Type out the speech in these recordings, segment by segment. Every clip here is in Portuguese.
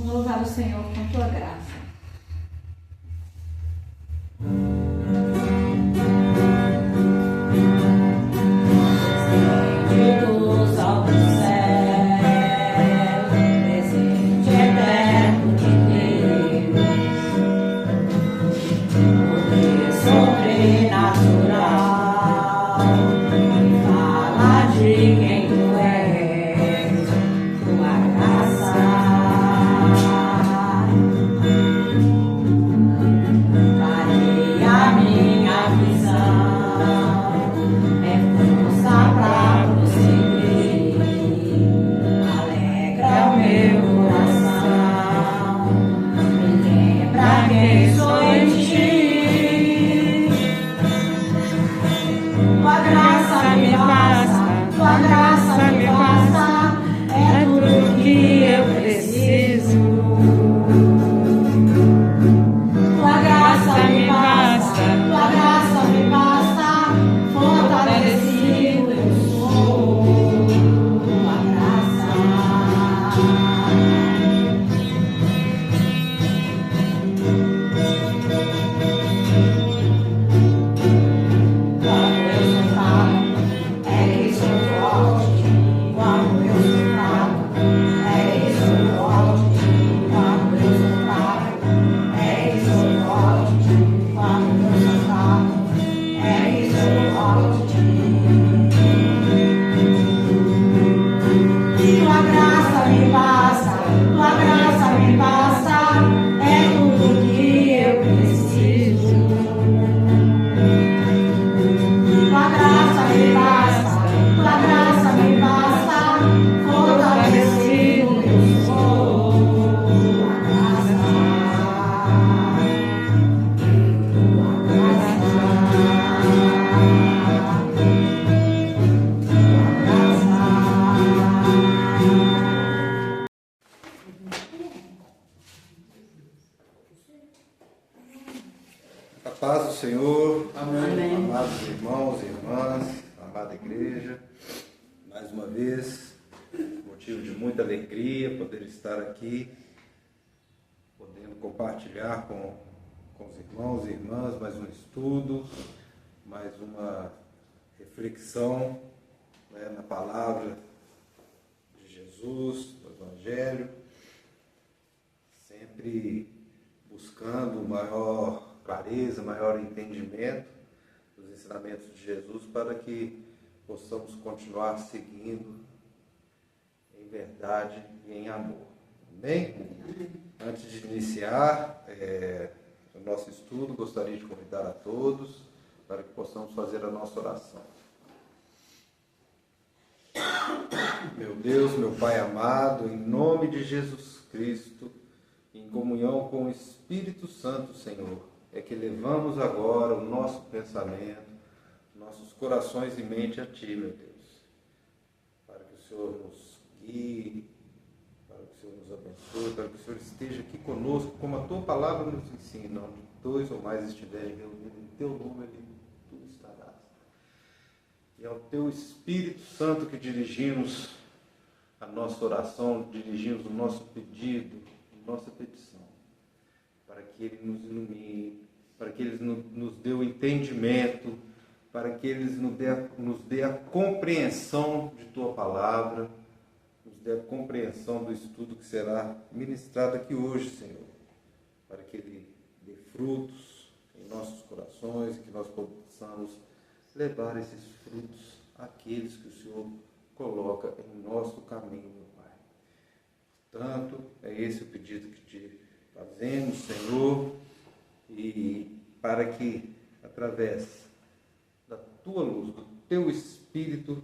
Vamos louvar o Senhor com tua graça. Paz do Senhor, Amém. Amados irmãos e irmãs, amada igreja, mais uma vez, motivo de muita alegria poder estar aqui, podendo compartilhar com os irmãos e irmãs mais um estudo, mais uma reflexão, na palavra de Jesus, do Evangelho, sempre buscando maior clareza, maior entendimento dos ensinamentos de Jesus para que possamos continuar seguindo em verdade e em amor. Amém? Antes de iniciar o nosso estudo, gostaria de convidar a todos para que possamos fazer a nossa oração. Meu Deus, meu Pai amado, em nome de Jesus Cristo, em comunhão com o Espírito Santo, Senhor, é que levamos agora o nosso pensamento, nossos corações e mente a Ti, meu Deus, para que o Senhor nos guie, para que o Senhor nos abençoe, para que o Senhor esteja aqui conosco, como a Tua palavra nos ensina, onde dois ou mais estiverem reunidos em Teu nome, Tu estarás. E ao Teu Espírito Santo que dirigimos a nossa oração, dirigimos o nosso pedido, nossa petição, para que Ele nos ilumine, para que Ele nos dê o entendimento, para que Ele nos dê a compreensão de Tua palavra, nos dê a compreensão do estudo que será ministrado aqui hoje, Senhor, para que Ele dê frutos em nossos corações, que nós possamos levar esses frutos àqueles que o Senhor coloca em nosso caminho, meu Pai. Portanto, é esse o pedido que te fazemos, Senhor, e para que, através da Tua luz, do Teu Espírito,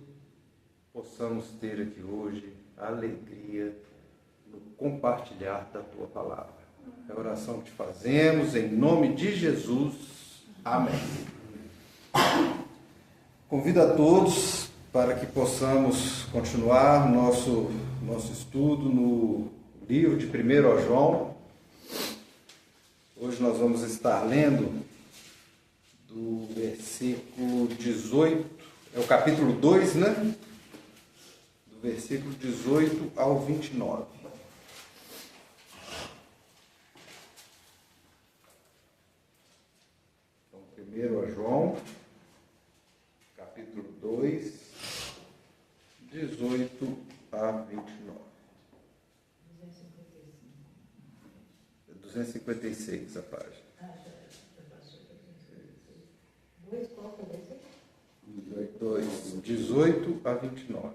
possamos ter aqui hoje a alegria no compartilhar da Tua palavra. É a oração que te fazemos, em nome de Jesus. Amém. Convido a todos para que possamos continuar nosso estudo no livro de 1 João. Hoje nós vamos estar lendo do versículo 18, é o capítulo 2, né? Do versículo 18 ao 29. 1 a João, capítulo 2, 18 a 29. 256 a página. Qual 18 a 29.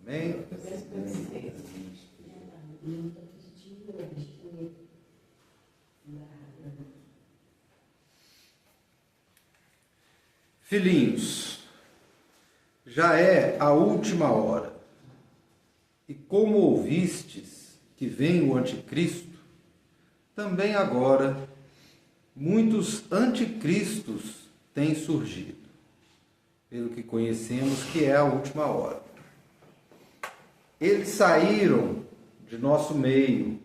Amém? Filhinhos, já é a última hora. E como ouvistes que vem o anticristo, também agora muitos anticristos têm surgido, pelo que conhecemos que é a última hora. Eles saíram de nosso meio,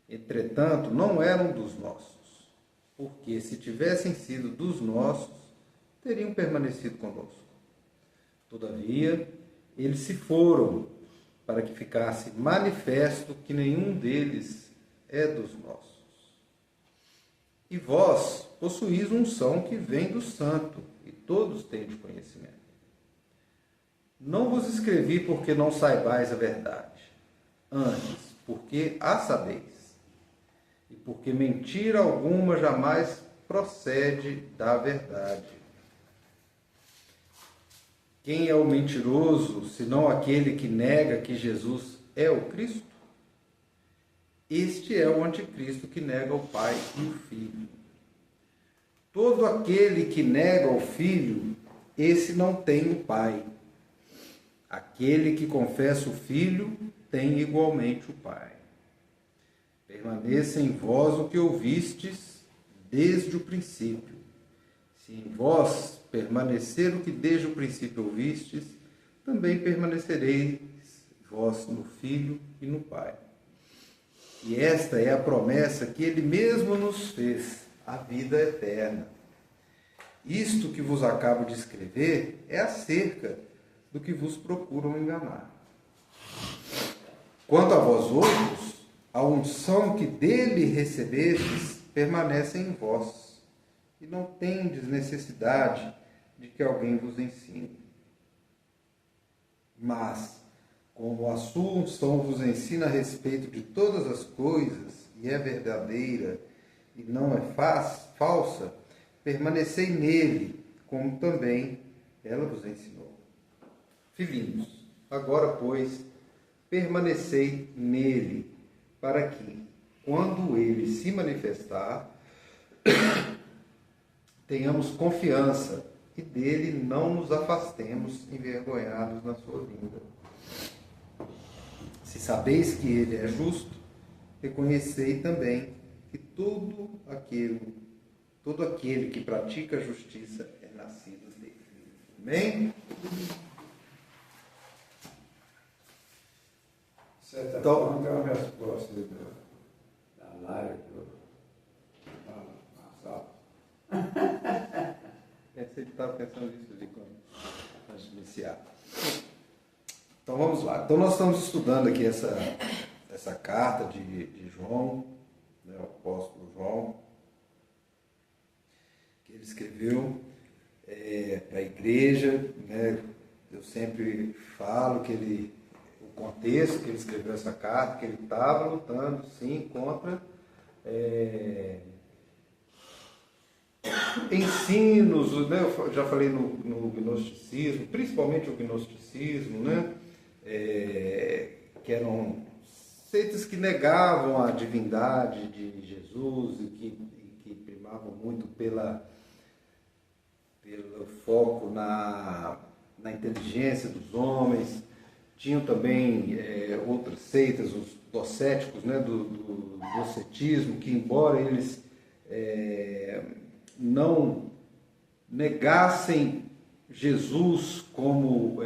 entretanto, não eram dos nossos, porque se tivessem sido dos nossos, teriam permanecido conosco. Todavia, eles se foram, para que ficasse manifesto que nenhum deles é dos nossos. E vós possuís unção que vem do Santo, e todos têm de conhecimento. Não vos escrevi porque não saibais a verdade, antes, porque a sabeis, e porque mentira alguma jamais procede da verdade. Quem é o mentiroso, senão aquele que nega que Jesus é o Cristo? Este é o anticristo que nega o Pai e o Filho. Todo aquele que nega o Filho, esse não tem o Pai. Aquele que confessa o Filho tem igualmente o Pai. Permaneça em vós o que ouvistes desde o princípio. Se em vós permanecer o que desde o princípio ouvistes, também permanecereis vós no Filho e no Pai. E esta é a promessa que Ele mesmo nos fez, a vida eterna. Isto que vos acabo de escrever é acerca do que vos procuram enganar. Quanto a vós outros, a unção que dele recebestes permanece em vós, e não tendes necessidade de que alguém vos ensine. Mas, como a sua unção vos ensina a respeito de todas as coisas, e é verdadeira e não é falsa, permanecei nele, como também ela vos ensinou. Filhinhos, agora, pois, permanecei nele, para que, quando ele se manifestar, tenhamos confiança e dele não nos afastemos envergonhados na sua vinda. Se sabeis que ele é justo, reconhecei também que todo aquele que pratica a justiça é nascido dele. Amém? Certa Então, forma, é uma resposta da live do Marçal. Você estava pensando nisso de quando? Antes de iniciar. Então vamos lá. Então nós estamos estudando aqui essa carta de João, né, o apóstolo João, que ele escreveu para a igreja, né? Eu sempre falo que o contexto que ele escreveu essa carta, que ele estava lutando, sim, contra ensinos, né? Eu já falei no gnosticismo, principalmente o gnosticismo, né? Que eram seitas que negavam a divindade de Jesus e que primavam muito pelo foco na inteligência dos homens. Tinham também outras seitas, os docéticos, né, do docetismo, que embora eles não negassem Jesus como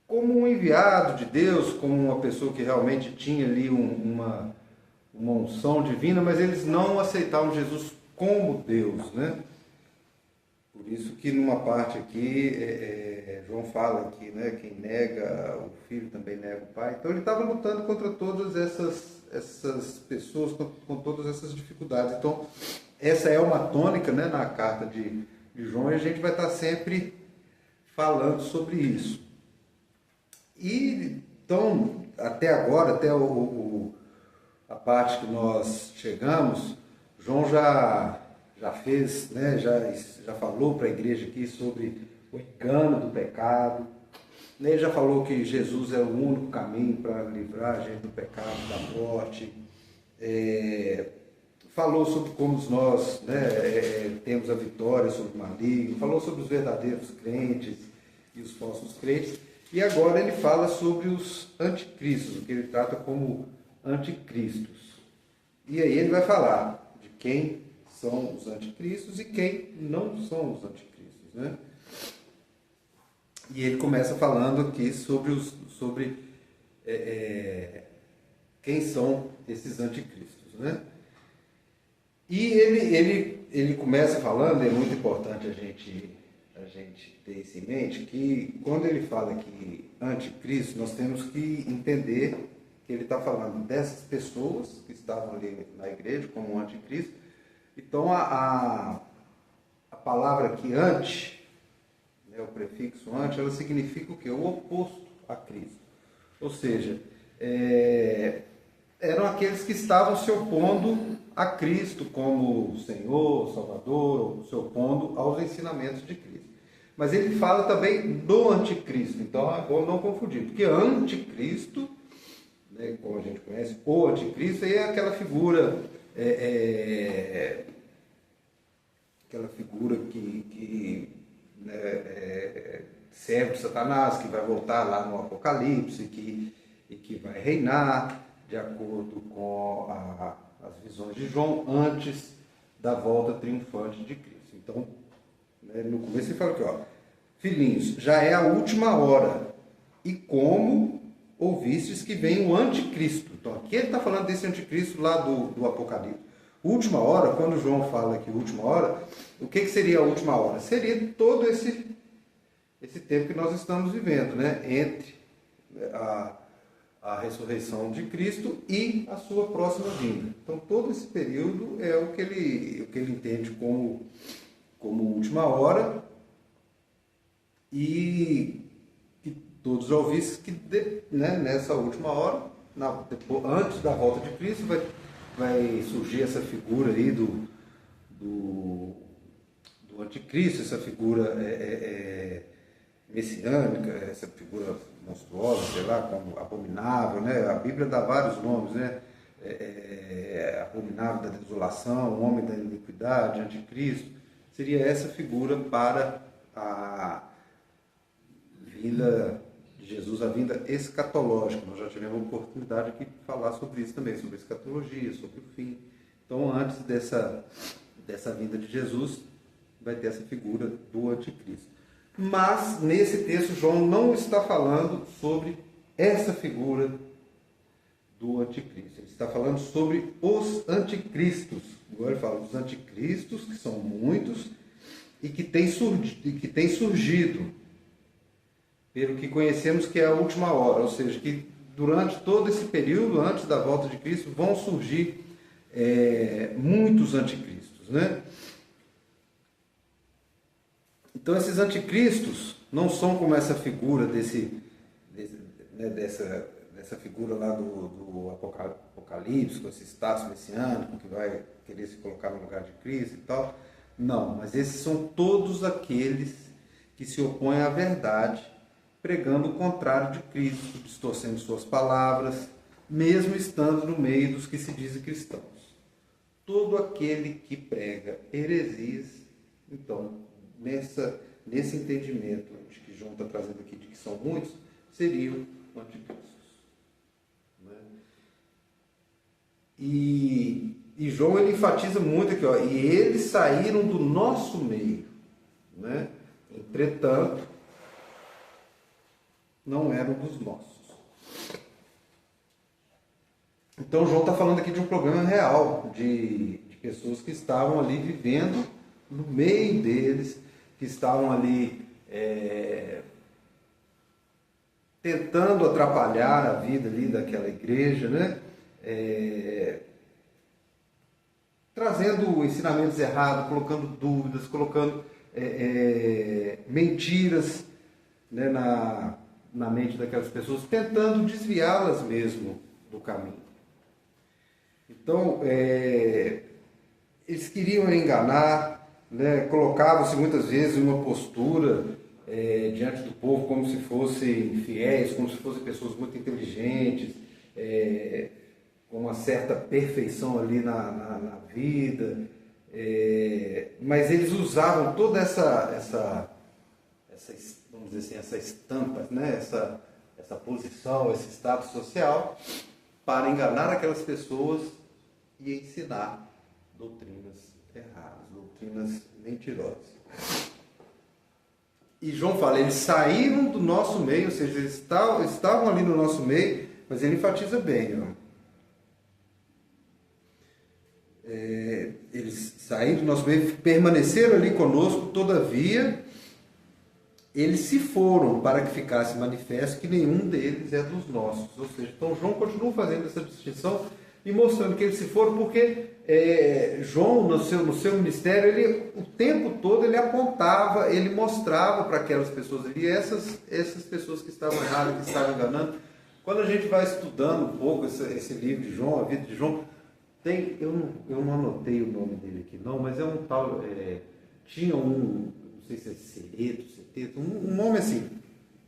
um enviado de Deus, como uma pessoa que realmente tinha ali uma unção divina, mas eles não aceitavam Jesus como Deus, né? Por Por isso que numa parte aqui, João fala que, né, quem nega o filho também nega o pai. Então ele estava lutando contra todas essas pessoas, com todas essas dificuldades. Então essa é uma tônica, né, na carta de João, e a gente vai estar sempre falando sobre isso. E então, até agora, até a parte que nós chegamos, João já fez, né, já falou para a igreja aqui sobre o engano do pecado. Ele já falou que Jesus é o único caminho para livrar a gente do pecado, da morte. Falou sobre como nós, né, temos a vitória sobre o maligno. Falou sobre os verdadeiros crentes e os falsos crentes. E agora ele fala sobre os anticristos, o que ele trata como anticristos. E aí ele vai falar de quem são os anticristos e quem não são os anticristos, né? E ele começa falando aqui sobre quem são esses anticristos, né? E ele começa falando, é muito importante a gente ter isso em mente, que quando ele fala que anticristo, nós temos que entender que ele está falando dessas pessoas que estavam ali na igreja como anticristo. Então a palavra aqui anti, né, o prefixo anti, ela significa o quê? O oposto a Cristo. Ou seja, eram aqueles que estavam se opondo a Cristo como Senhor, Salvador, ou se opondo aos ensinamentos de Cristo. Mas ele fala também do anticristo, então é bom não confundir, porque anticristo, né, como a gente conhece, o anticristo é aquela figura, que né, serve de Satanás, que vai voltar lá no Apocalipse, e que vai reinar de acordo com as visões de João antes da volta triunfante de Cristo. Então, no começo ele fala aqui, ó, filhinhos, já é a última hora, e como ouvistes que vem o anticristo. Então aqui ele está falando desse anticristo lá do Apocalipse. Última hora, quando João fala aqui última hora, o que seria a última hora? Seria todo esse tempo que nós estamos vivendo, né? Entre a ressurreição de Cristo e a sua próxima vinda. Então todo esse período é o que ele entende como última hora, e que todos já ouvissem que né, nessa última hora, antes da volta de Cristo, vai surgir essa figura aí do anticristo, essa figura messiânica, essa figura monstruosa, sei lá, como abominável, né? A Bíblia dá vários nomes, né? Abominável da desolação, homem da iniquidade, anticristo. Seria essa figura para a vinda de Jesus, a vinda escatológica. Nós já tivemos a oportunidade aqui de falar sobre isso também, sobre escatologia, sobre o fim. Então, antes dessa vinda de Jesus, vai ter essa figura do anticristo. Mas, nesse texto, João não está falando sobre essa figura do anticristo. Ele está falando sobre os anticristos. Agora ele fala dos anticristos, que são muitos, e que têm surgido, pelo que conhecemos que é a última hora. Ou seja, que durante todo esse período, antes da volta de Cristo, vão surgir muitos anticristos, né? Então, esses anticristos não são como essa figura dessa figura lá do Apocalipse, com esse status messiânico que vai querer se colocar no lugar de Cristo e tal. Não, mas esses são todos aqueles que se opõem à verdade, pregando o contrário de Cristo, distorcendo suas palavras, mesmo estando no meio dos que se dizem cristãos. Todo aquele que prega heresias, então, nesse entendimento de que João está trazendo aqui, de que são muitos, seriam anticristos. Né? E João ele enfatiza muito aqui, ó, e eles saíram do nosso meio, né? Entretanto, não eram dos nossos. Então João está falando aqui de um problema real, de pessoas que estavam ali vivendo no meio deles, que estavam ali tentando atrapalhar a vida ali daquela igreja, né? Trazendo ensinamentos errados, colocando dúvidas, colocando mentiras, né, na mente daquelas pessoas, tentando desviá-las mesmo do caminho. Então, eles queriam enganar, né, colocavam-se muitas vezes em uma postura diante do povo como se fossem fiéis, como se fossem pessoas muito inteligentes, com uma certa perfeição ali na vida, mas eles usavam toda essa vamos dizer assim, essa estampa, né? essa posição, esse status social, para enganar aquelas pessoas e ensinar doutrinas erradas, doutrinas mentirosas. E João fala, eles saíram do nosso meio, ou seja, eles estavam ali no nosso meio, mas ele enfatiza bem, ó. Eles saíram do nosso meio, permaneceram ali conosco, todavia, eles se foram para que ficasse manifesto que nenhum deles é dos nossos. Ou seja, então João continua fazendo essa distinção e mostrando que eles se foram porque João, no seu ministério, o tempo todo ele apontava, ele mostrava para aquelas pessoas ali, essas pessoas que estavam erradas, que estavam enganando. Quando a gente vai estudando um pouco esse livro de João, a vida de João, eu não anotei o nome dele aqui não, mas é um tal, tinha não sei se é Cereto, um nome assim,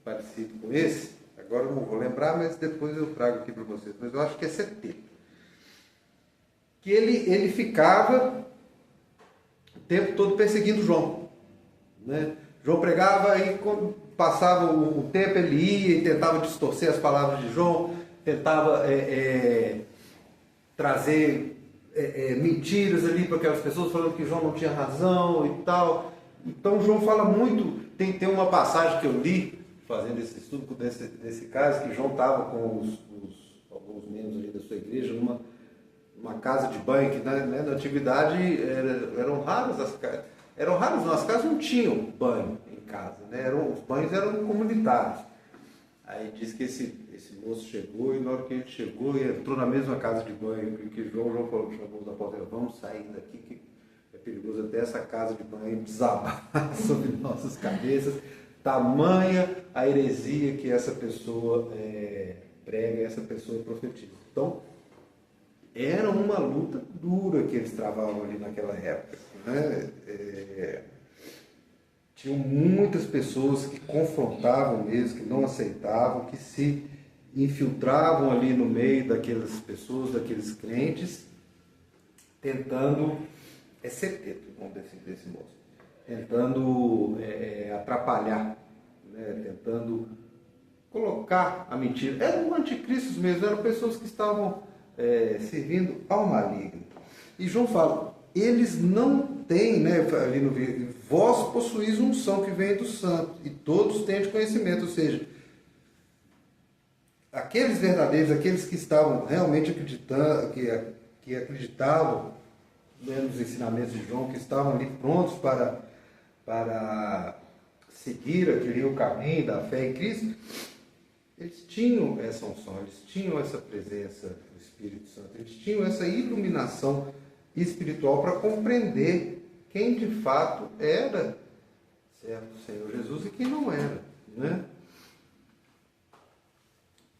parecido com esse, agora eu não vou lembrar, mas depois eu trago aqui para vocês, mas eu acho que é Cereto. Que ele ficava o tempo todo perseguindo João, né? João pregava e quando passava o tempo ele ia e tentava distorcer as palavras de João, tentava trazer mentiras ali para aquelas pessoas, falando que João não tinha razão e tal. Então João fala muito, tem uma passagem que eu li, fazendo esse estudo desse caso, que João estava com alguns membros ali da sua igreja, numa casa de banho, que na antiguidade eram raras as casas não tinham banho em casa, né? Os banhos eram comunitários. Aí diz que esse moço chegou e na hora que ele chegou e entrou na mesma casa de banho que João falou, chamou os apóstolos, vamos sair daqui que é perigoso até essa casa de banho desabar sobre nossas cabeças, tamanha a heresia que essa pessoa prega, essa pessoa profetiza. Então, era uma luta dura que eles travavam ali naquela época, né? Tinham muitas pessoas que confrontavam mesmo, que não aceitavam, que se infiltravam ali no meio daquelas pessoas, daqueles crentes, tentando, vamos desse moço, tentando atrapalhar, né? Tentando colocar a mentira. Eram anticristos mesmo, eram pessoas que estavam servindo ao maligno. E João fala, eles não têm, né, ali no vídeo, vós possuís unção que vem do santo, e todos têm de conhecimento, ou seja, aqueles verdadeiros, aqueles que estavam realmente acreditando, que acreditavam, né, nos ensinamentos de João, que estavam ali prontos para seguir o caminho da fé em Cristo, eles tinham essa unção, eles tinham essa presença do Espírito Santo, eles tinham essa iluminação espiritual para compreender quem de fato era certo o Senhor Jesus e quem não era, né?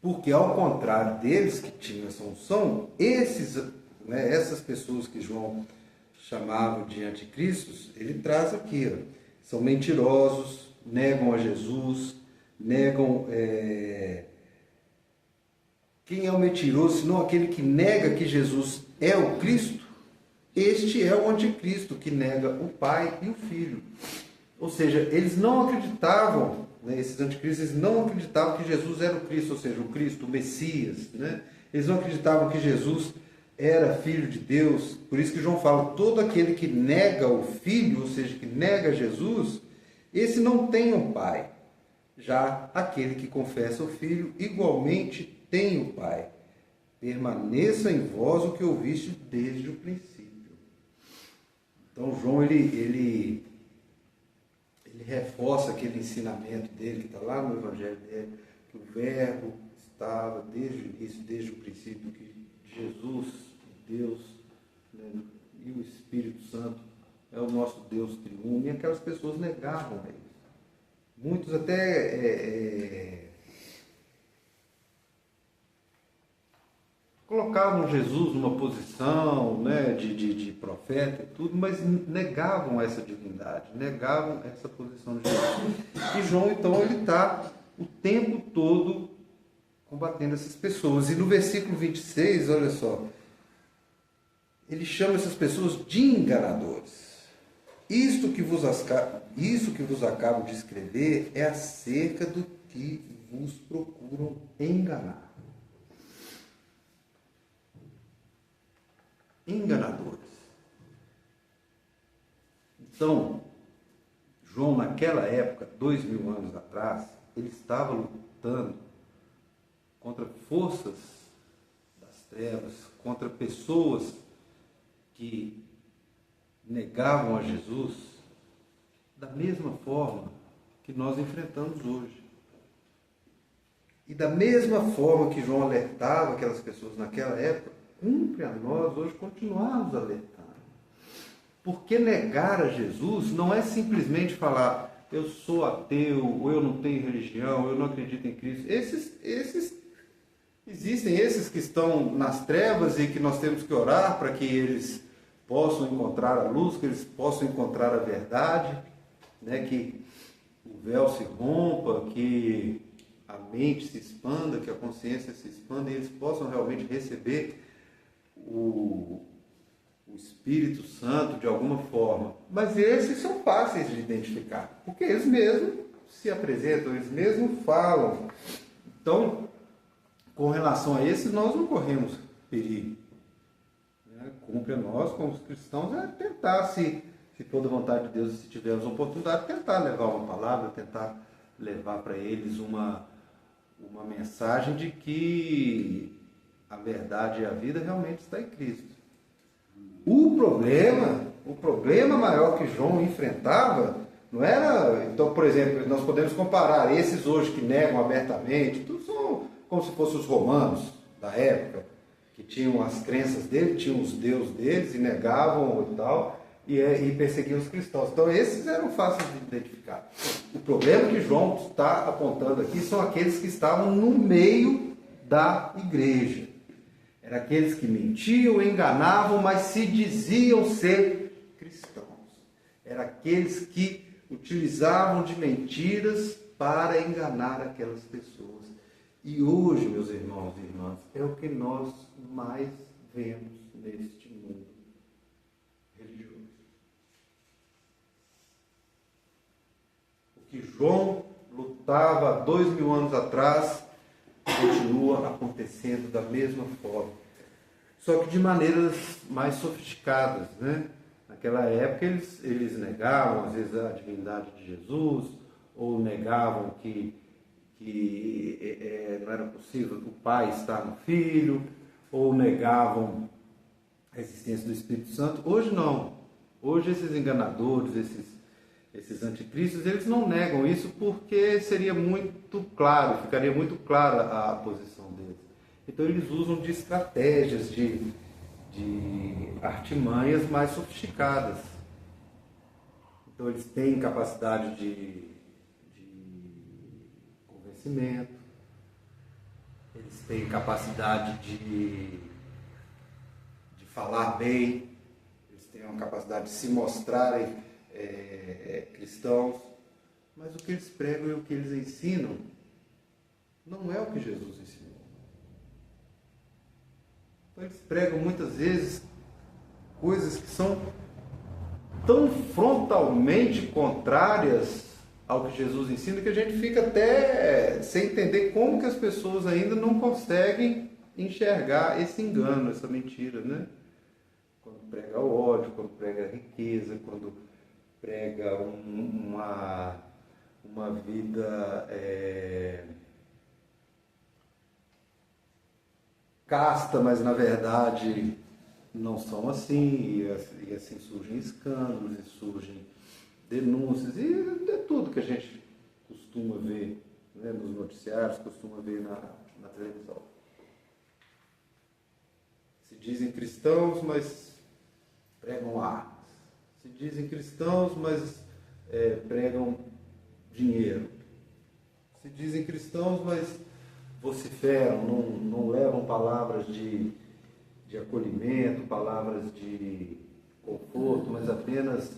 Porque ao contrário deles que tinham essa unção, essas pessoas que João chamava de anticristos, ele traz aqui, ó, são mentirosos, negam a Jesus, negam... Quem é o mentiroso, senão aquele que nega que Jesus é o Cristo? Este é o anticristo, que nega o Pai e o Filho. Ou seja, eles não acreditavam, né, esses anticristos, eles não acreditavam que Jesus era o Cristo, ou seja, o Cristo, o Messias, né? Eles não acreditavam que Jesus era Filho de Deus. Por isso que João fala, todo aquele que nega o Filho, ou seja, que nega Jesus, esse não tem um Pai. Já aquele que confessa o Filho, igualmente tem o Pai. Permaneça em vós o que ouviste desde o princípio. Então João ele ele reforça aquele ensinamento dele, que está lá no Evangelho dele, que o Verbo estava desde o início, desde o princípio, que Jesus, Deus, né, e o Espírito Santo é o nosso Deus triuno, e aquelas pessoas negavam ele. Muitos até colocavam Jesus numa posição, né, de profeta e tudo, mas negavam essa divindade, negavam essa posição de Jesus. E João, então, ele está o tempo todo combatendo essas pessoas. E no versículo 26, olha só, ele chama essas pessoas de enganadores. Isso que vos acabo de escrever é acerca do que vos procuram enganar. Enganadores. Então, João, naquela época, 2000 anos atrás, ele estava lutando contra forças das trevas, contra pessoas que negavam a Jesus da mesma forma que nós enfrentamos hoje. E da mesma forma que João alertava aquelas pessoas naquela época, cumpre a nós hoje continuarmos alertando. Porque negar a Jesus não é simplesmente falar, eu sou ateu, ou eu não tenho religião, ou eu não acredito em Cristo. Existem esses que estão nas trevas e que nós temos que orar para que eles possam encontrar a luz, que eles possam encontrar a verdade, né? Que o véu se rompa, que a mente se expanda, que a consciência se expanda e eles possam realmente receber o Espírito Santo de alguma forma. Mas esses são fáceis de identificar, porque eles mesmos se apresentam, eles mesmos falam. Então, com relação a esses, nós não corremos perigo. Cumpre a nós, como os cristãos, é tentar, se for da vontade de Deus, se tivermos oportunidade, tentar levar uma palavra, tentar levar para eles uma mensagem de que a verdade e a vida realmente está em Cristo. O problema maior que João enfrentava não era... Então, por exemplo, nós podemos comparar esses hoje que negam abertamente, tudo são como se fossem os romanos da época, que tinham as crenças deles, tinham os deuses deles e negavam e tal, e perseguiam os cristãos. Então, esses eram fáceis de identificar. O problema que João está apontando aqui são aqueles que estavam no meio da igreja. Eram aqueles que mentiam, enganavam, mas se diziam ser cristãos. Eram aqueles que utilizavam de mentiras para enganar aquelas pessoas. E hoje, meus irmãos e irmãs, é o que nós mais vemos neste mundo religioso. O que João lutava há 2000 anos atrás continua acontecendo da mesma forma. Só que de maneiras mais sofisticadas, né? Naquela época eles negavam, às vezes, a divindade de Jesus, ou negavam que não era possível o Pai estar no Filho, ou negavam a existência do Espírito Santo. Hoje não. Hoje esses enganadores, esses anticristos, eles não negam isso porque seria muito claro, ficaria muito clara a posição deles. Então eles usam de estratégias, de artimanhas mais sofisticadas. Então eles têm capacidade de convencimento, eles têm capacidade de falar bem, eles têm uma capacidade de se mostrarem cristãos, mas o que eles pregam e o que eles ensinam não é o que Jesus ensinou. Então eles pregam muitas vezes coisas que são tão frontalmente contrárias ao que Jesus ensina que a gente fica até sem entender como que as pessoas ainda não conseguem enxergar esse engano, essa mentira, né? Quando prega o ódio, quando prega a riqueza, quando prega uma vida casta, mas na verdade não são assim, e assim surgem escândalos, e surgem denúncias, e é tudo que a gente costuma ver, né, nos noticiários, costuma ver na televisão. Se dizem cristãos, mas pregam armas. Se dizem cristãos, mas pregam dinheiro. Se dizem cristãos, mas vociferam, não levam palavras de acolhimento, palavras de conforto, mas apenas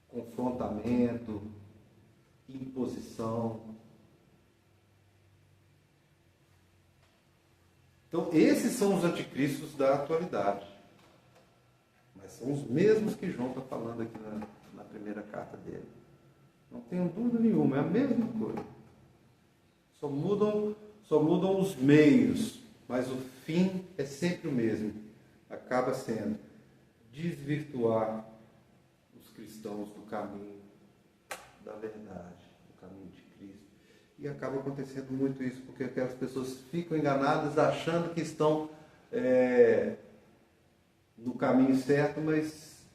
confrontamento, imposição. Então, esses são os anticristos da atualidade. Mas são os mesmos que João está falando aqui na primeira carta dele. Não tenho dúvida nenhuma, é a mesma coisa. Só mudam os meios, mas o fim é sempre o mesmo. Acaba sendo desvirtuar os cristãos do caminho da verdade, do caminho de Cristo. E acaba acontecendo muito isso, porque aquelas pessoas ficam enganadas achando que estão no caminho certo, mas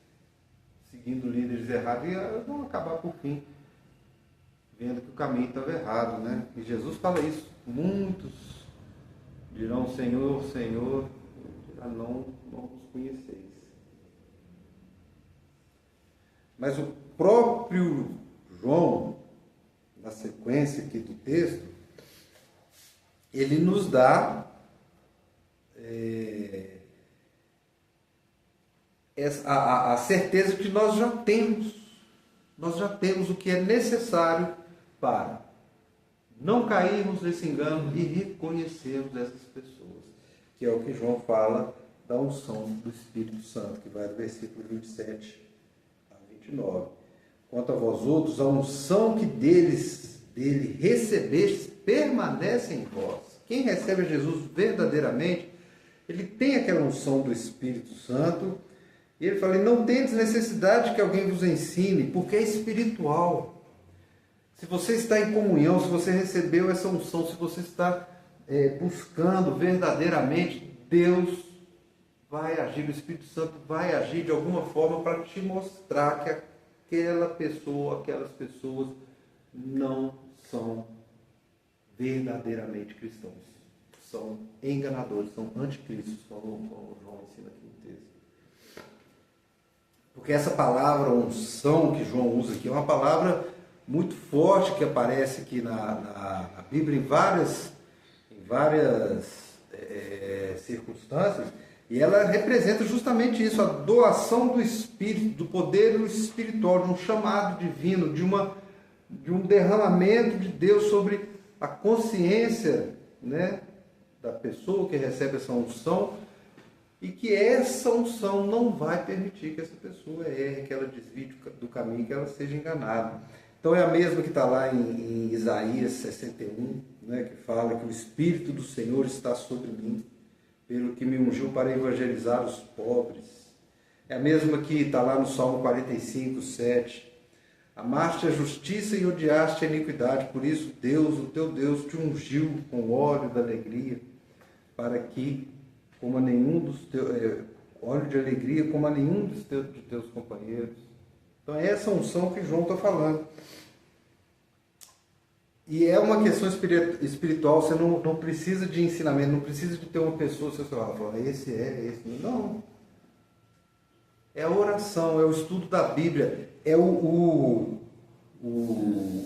seguindo líderes errados, e vão acabar por fim vendo que o caminho estava errado, né? E Jesus fala isso. Muitos dirão: Senhor, Senhor, não os conheceis. Mas o próprio João, na sequência aqui do texto, ele nos dá a certeza que nós já temos o que é necessário para não cairmos nesse engano e reconhecermos essas pessoas, que é o que João fala da unção do Espírito Santo, que vai do versículo 27 a 29. Quanto a vós outros, a unção que dele recebestes permanece em vós. Quem recebe a Jesus verdadeiramente, ele tem aquela unção do Espírito Santo, e ele fala: não tendes necessidade que alguém vos ensine, porque é espiritual. Se você está em comunhão, se você recebeu essa unção, se você está buscando verdadeiramente, Deus vai agir, o Espírito Santo vai agir de alguma forma para te mostrar que aquelas pessoas não são verdadeiramente cristãos. São enganadores, são anticristos, como João ensina aqui no texto. Porque essa palavra unção que João usa aqui é uma palavra muito forte que aparece aqui na Bíblia em várias circunstâncias, e ela representa justamente isso, a doação do Espírito, do poder espiritual, de um chamado divino, de um derramamento de Deus sobre a consciência, né, da pessoa que recebe essa unção, e que essa unção não vai permitir que essa pessoa erre, que ela desvie do caminho, que ela seja enganada. Então é a mesma que está lá em Isaías 61, né, que fala que o Espírito do Senhor está sobre mim, pelo que me ungiu para evangelizar os pobres. É a mesma que está lá no Salmo 45, 7. Amaste a justiça e odiaste a iniquidade, por isso Deus, o teu Deus, te ungiu com óleo da alegria, para que, como a nenhum dos teus, óleo de alegria, como a nenhum de teus companheiros. Então é essa unção que João está falando. E é uma questão espiritual, você não precisa de ensinamento, não precisa de ter uma pessoa, você fala, esse. Não. É a oração, é o estudo da Bíblia, é o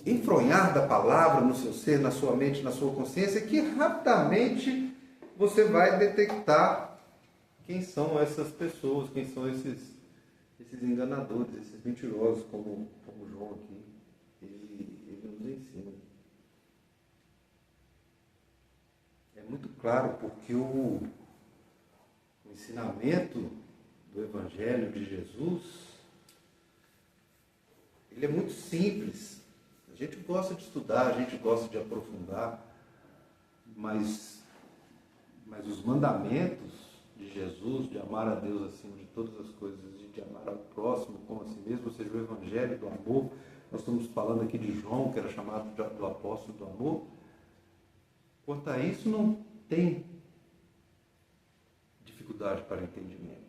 enfronhar da palavra no seu ser, na sua mente, na sua consciência, que rapidamente você vai detectar quem são essas pessoas, quem são esses enganadores, esses mentirosos, como João aqui, ele nos ensina. É muito claro, porque o ensinamento do Evangelho de Jesus, ele é muito simples. A gente gosta de estudar, a gente gosta de aprofundar, mas os mandamentos de Jesus, de amar a Deus acima de todas as coisas, de amar ao próximo como a si mesmo, ou seja, o Evangelho do amor. Nós estamos falando aqui de João, que era chamado do apóstolo do amor. Quanto a isso, não tem dificuldade para entendimento.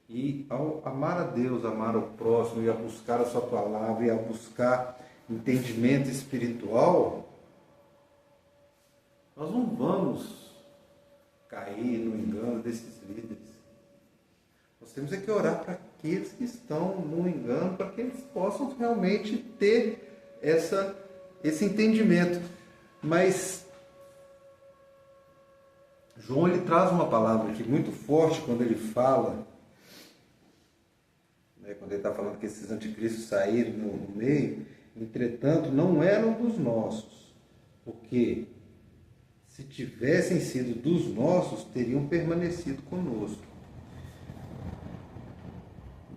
E ao amar a Deus, amar o próximo, e a buscar a sua palavra, e a buscar entendimento espiritual, nós não vamos cair no engano desses líderes. Nós temos é que orar para aqueles que estão no engano, para que eles possam realmente ter esse entendimento. Mas João ele traz uma palavra aqui muito forte quando ele fala, quando ele está falando que esses anticristos saíram no meio, entretanto, não eram dos nossos, porque se tivessem sido dos nossos, teriam permanecido conosco.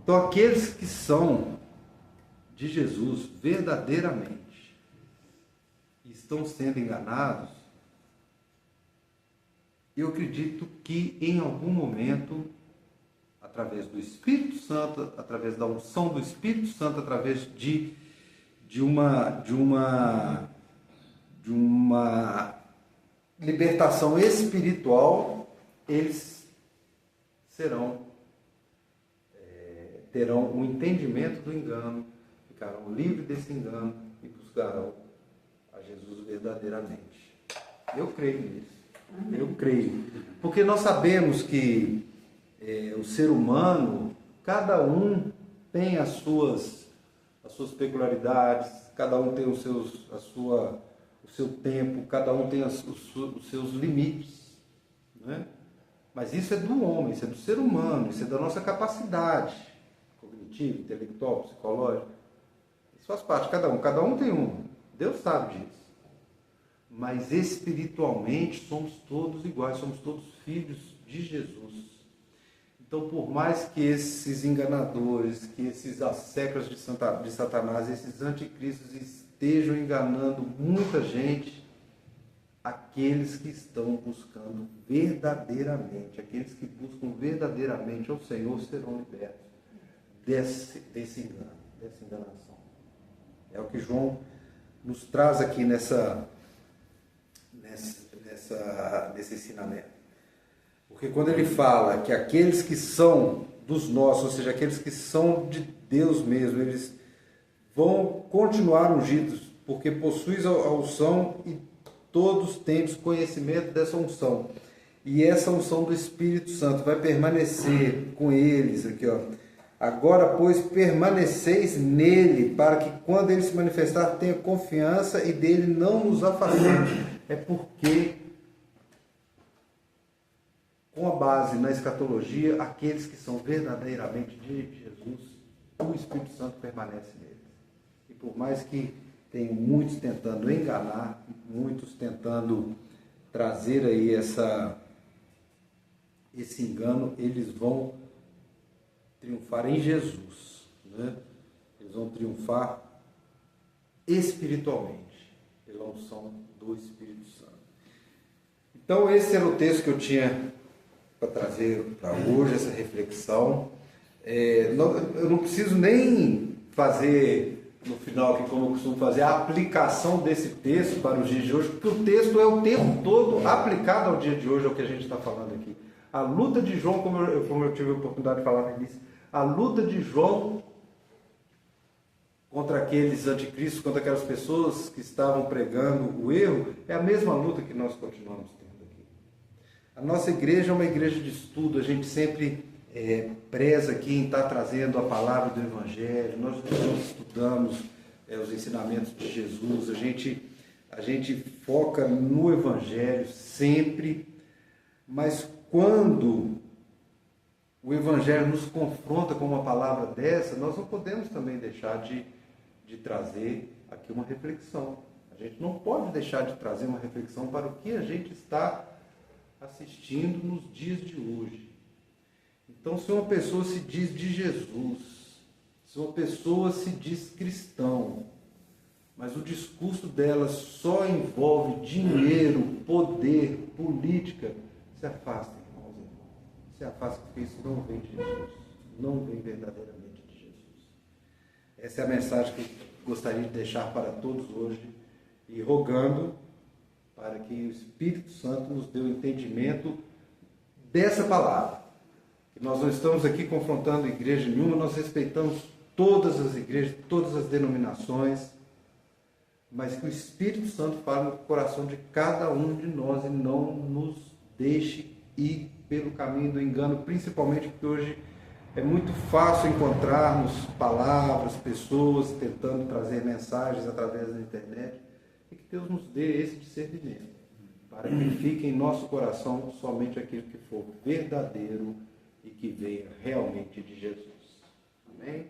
Então, aqueles que são de Jesus verdadeiramente e estão sendo enganados, eu acredito que em algum momento, através do Espírito Santo, através da unção do Espírito Santo, através de uma libertação espiritual, eles terão o entendimento do engano, ficarão livres desse engano e buscarão a Jesus verdadeiramente. Eu creio nisso. Amém. Eu creio. Porque nós sabemos que o ser humano, cada um tem as suas peculiaridades, cada um tem o seu tempo, cada um tem os seus limites, né? Mas isso é do homem, isso é do ser humano, isso é da nossa capacidade cognitiva, intelectual, psicológica. Isso faz parte, cada um tem um. Deus sabe disso. Mas espiritualmente somos todos iguais, somos todos filhos de Jesus. Então, por mais que esses enganadores, que esses asseclas de Satanás, esses anticristos estejam enganando muita gente, aqueles que estão buscando verdadeiramente, aqueles que buscam verdadeiramente ao Senhor serão libertos desse engano, dessa enganação. É o que João nos traz aqui nesse ensinamento. Porque quando ele fala que aqueles que são dos nossos, ou seja, aqueles que são de Deus mesmo, eles vão continuar ungidos, porque possuis a unção e todos temos conhecimento dessa unção. E essa unção do Espírito Santo vai permanecer com eles aqui, ó. Agora, pois, permaneceis nele, para que quando ele se manifestar, tenha confiança e dele não nos afastemos. É porque, com a base na escatologia, aqueles que são verdadeiramente de Jesus, o Espírito Santo permanece neles. E por mais que tenham muitos tentando enganar, muitos tentando trazer aí esse engano, eles vão triunfar em Jesus, né? Eles vão triunfar espiritualmente, pela unção do Espírito Santo. Então esse era o texto que eu tinha para trazer para hoje, essa reflexão. Eu não preciso nem fazer no final, aqui, como eu costumo fazer, a aplicação desse texto para os dias de hoje, porque o texto é o tempo todo aplicado ao dia de hoje, ao que a gente está falando aqui. A luta de João, como eu tive a oportunidade de falar no início, a luta de João contra aqueles anticristos, contra aquelas pessoas que estavam pregando o erro, é a mesma luta que nós continuamos tendo aqui. A nossa igreja é uma igreja de estudo, a gente sempre preza aqui em estar trazendo a palavra do Evangelho, nós estudamos os ensinamentos de Jesus, a gente foca no Evangelho sempre, mas quando o Evangelho nos confronta com uma palavra dessa, nós não podemos também deixar de trazer aqui uma reflexão. A gente não pode deixar de trazer uma reflexão para o que a gente está assistindo nos dias de hoje. Então, se uma pessoa se diz de Jesus, se uma pessoa se diz cristão, mas o discurso dela só envolve dinheiro, poder, política, se afasta, irmãos e irmãs. Se afasta, porque isso não vem de Jesus. Não vem verdadeiramente de Jesus. Essa é a mensagem que eu gostaria de deixar para todos hoje e rogando para que o Espírito Santo nos dê o entendimento dessa palavra. que nós não estamos aqui confrontando igreja nenhuma, nós respeitamos todas as igrejas, todas as denominações, mas que o Espírito Santo fale no coração de cada um de nós e não nos deixe ir pelo caminho do engano, principalmente porque hoje é muito fácil encontrarmos palavras, pessoas tentando trazer mensagens através da internet, e que Deus nos dê esse discernimento, para que fique em nosso coração somente aquilo que for verdadeiro e que venha realmente de Jesus. Amém?